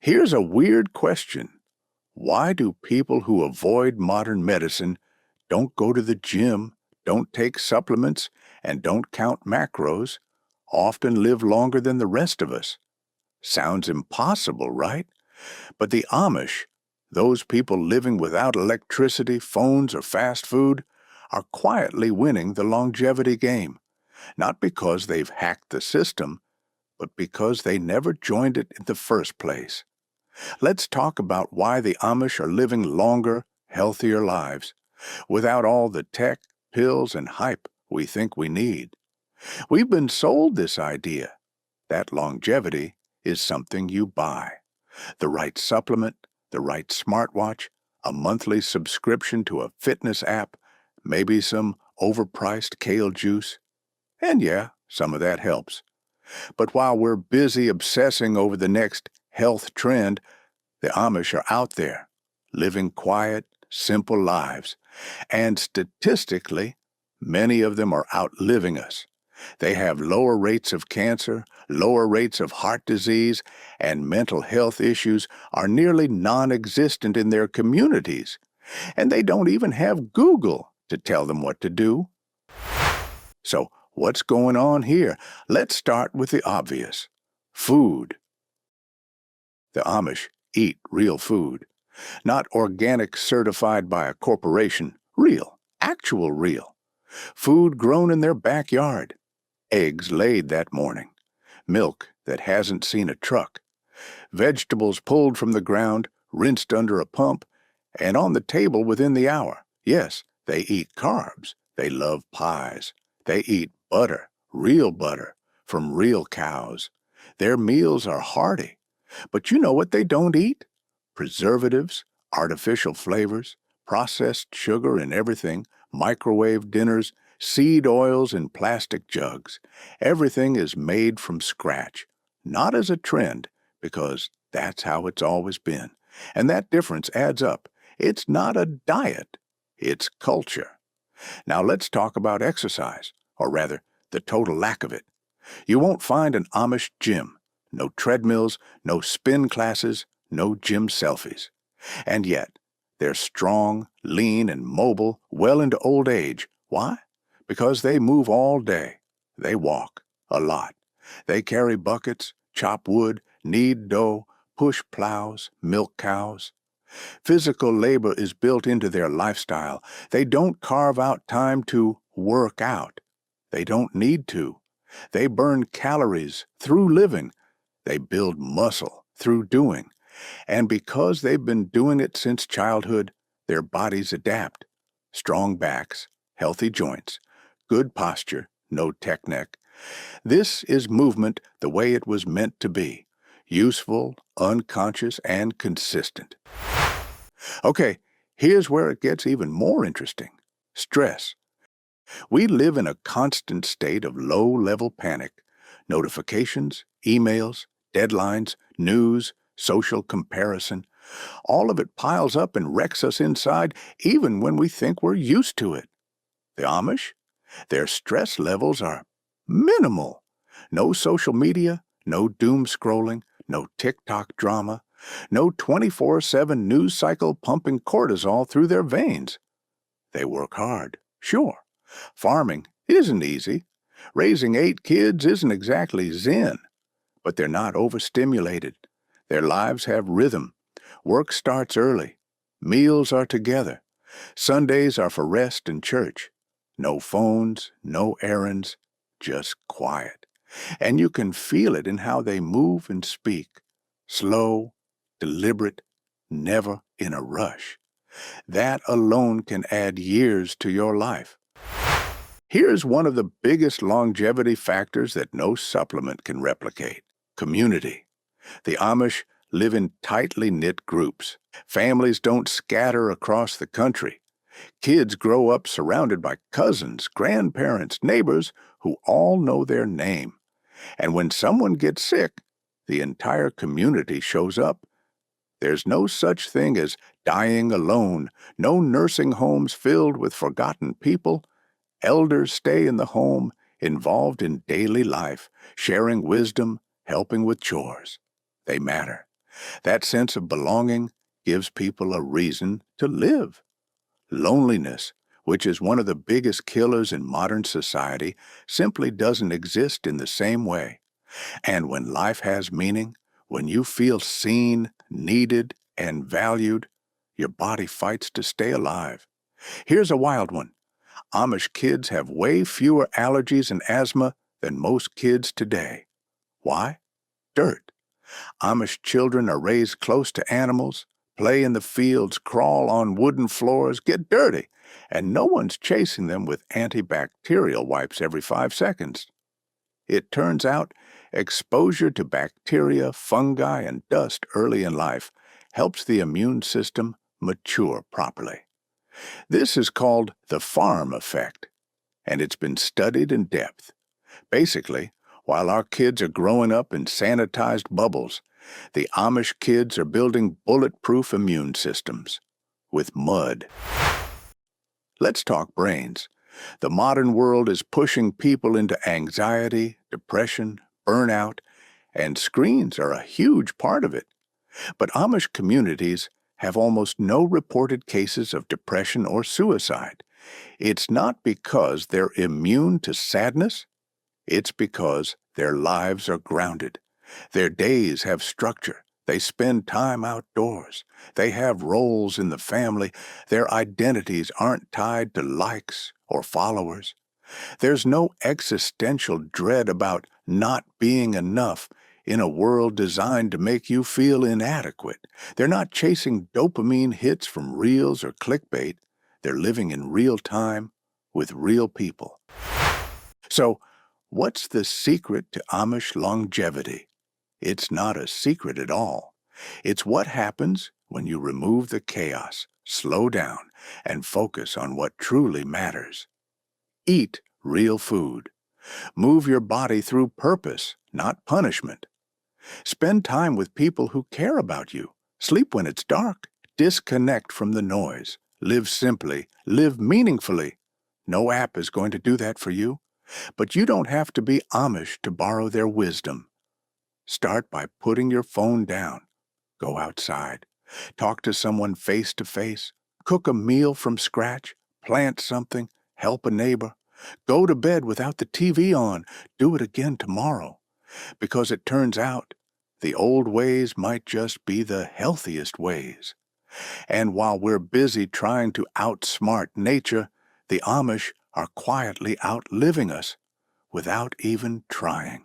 Here's a weird question. Why do people who avoid modern medicine, don't go to the gym, don't take supplements, and don't count macros, often live longer than the rest of us? Sounds impossible, right? But the Amish, those people living without electricity, phones, or fast food, are quietly winning the longevity game, not because they've hacked the system, but because they never joined it in the first place. Let's talk about why the Amish are living longer, healthier lives, without all the tech, pills, and hype we think we need. We've been sold this idea that longevity is something you buy. The right supplement, the right smartwatch, a monthly subscription to a fitness app, maybe some overpriced kale juice. And yeah, some of that helps. But while we're busy obsessing over the next health trend, the Amish are out there, living quiet, simple lives. And statistically, many of them are outliving us. They have lower rates of cancer, lower rates of heart disease, and mental health issues are nearly non-existent in their communities. And they don't even have Google to tell them what to do. So, what's going on here? Let's start with the obvious. Food. The Amish eat real food. Not organic certified by a corporation. Real. Actual real. Food grown in their backyard. Eggs laid that morning. Milk that hasn't seen a truck. Vegetables pulled from the ground, rinsed under a pump, and on the table within the hour. Yes, they eat carbs. They love pies. They eat butter, real butter, from real cows. Their meals are hearty. But you know what they don't eat? Preservatives, artificial flavors, processed sugar in everything, microwave dinners, seed oils in plastic jugs. Everything is made from scratch, not as a trend, because that's how it's always been. And that difference adds up. It's not a diet, it's culture. Now let's talk about exercise, or rather, the total lack of it. You won't find an Amish gym. No treadmills, no spin classes, no gym selfies. And yet, they're strong, lean, and mobile well into old age. Why? Because they move all day. They walk a lot. They carry buckets, chop wood, knead dough, push plows, milk cows. Physical labor is built into their lifestyle. They don't carve out time to work out. They don't need to. They burn calories through living. They build muscle through doing. And because they've been doing it since childhood, their bodies adapt. Strong backs, healthy joints, good posture, no tech neck. This is movement the way it was meant to be. Useful, unconscious, and consistent. Okay, here's where it gets even more interesting. Stress. We live in a constant state of low-level panic. Notifications, emails, deadlines, news, social comparison. All of it piles up and wrecks us inside even when we think we're used to it. The Amish? Their stress levels are minimal. No social media, no doom scrolling, no TikTok drama, no 24/7 news cycle pumping cortisol through their veins. They work hard, sure. Farming isn't easy. Raising 8 kids isn't exactly zen. But they're not overstimulated. Their lives have rhythm. Work starts early. Meals are together. Sundays are for rest and church. No phones, no errands, just quiet. And you can feel it in how they move and speak. Slow, deliberate, never in a rush. That alone can add years to your life. Here's one of the biggest longevity factors that no supplement can replicate: community. The Amish live in tightly knit groups. Families don't scatter across the country. Kids grow up surrounded by cousins, grandparents, neighbors who all know their name. And when someone gets sick, the entire community shows up. There's no such thing as dying alone, no nursing homes filled with forgotten people. Elders stay in the home, involved in daily life, sharing wisdom, helping with chores. They matter. That sense of belonging gives people a reason to live. Loneliness, which is one of the biggest killers in modern society, simply doesn't exist in the same way. And when life has meaning, when you feel seen, needed, and valued, your body fights to stay alive. Here's a wild one. Amish kids have way fewer allergies and asthma than most kids today. Why? Dirt. Amish children are raised close to animals, play in the fields, crawl on wooden floors, get dirty, and no one's chasing them with antibacterial wipes every 5 seconds. It turns out exposure to bacteria, fungi, and dust early in life helps the immune system mature properly. This is called the farm effect, and it's been studied in depth. Basically, while our kids are growing up in sanitized bubbles, the Amish kids are building bulletproof immune systems with mud. Let's talk brains. The modern world is pushing people into anxiety, depression, burnout, and screens are a huge part of it. But Amish communities have almost no reported cases of depression or suicide. It's not because they're immune to sadness. It's because their lives are grounded. Their days have structure. They spend time outdoors. They have roles in the family. Their identities aren't tied to likes or followers. There's no existential dread about not being enough in a world designed to make you feel inadequate. They're not chasing dopamine hits from reels or clickbait. They're living in real time with real people. So, what's the secret to Amish longevity? It's not a secret at all. It's what happens when you remove the chaos, slow down, and focus on what truly matters. Eat real food. Move your body through purpose, not punishment. Spend time with people who care about you. Sleep when it's dark. Disconnect from the noise. Live simply. Live meaningfully. No app is going to do that for you. But you don't have to be Amish to borrow their wisdom. Start by putting your phone down. Go outside. Talk to someone face to face. Cook a meal from scratch. Plant something. Help a neighbor. Go to bed without the TV on. Do it again tomorrow. Because it turns out, the old ways might just be the healthiest ways. And while we're busy trying to outsmart nature, the Amish are quietly outliving us without even trying.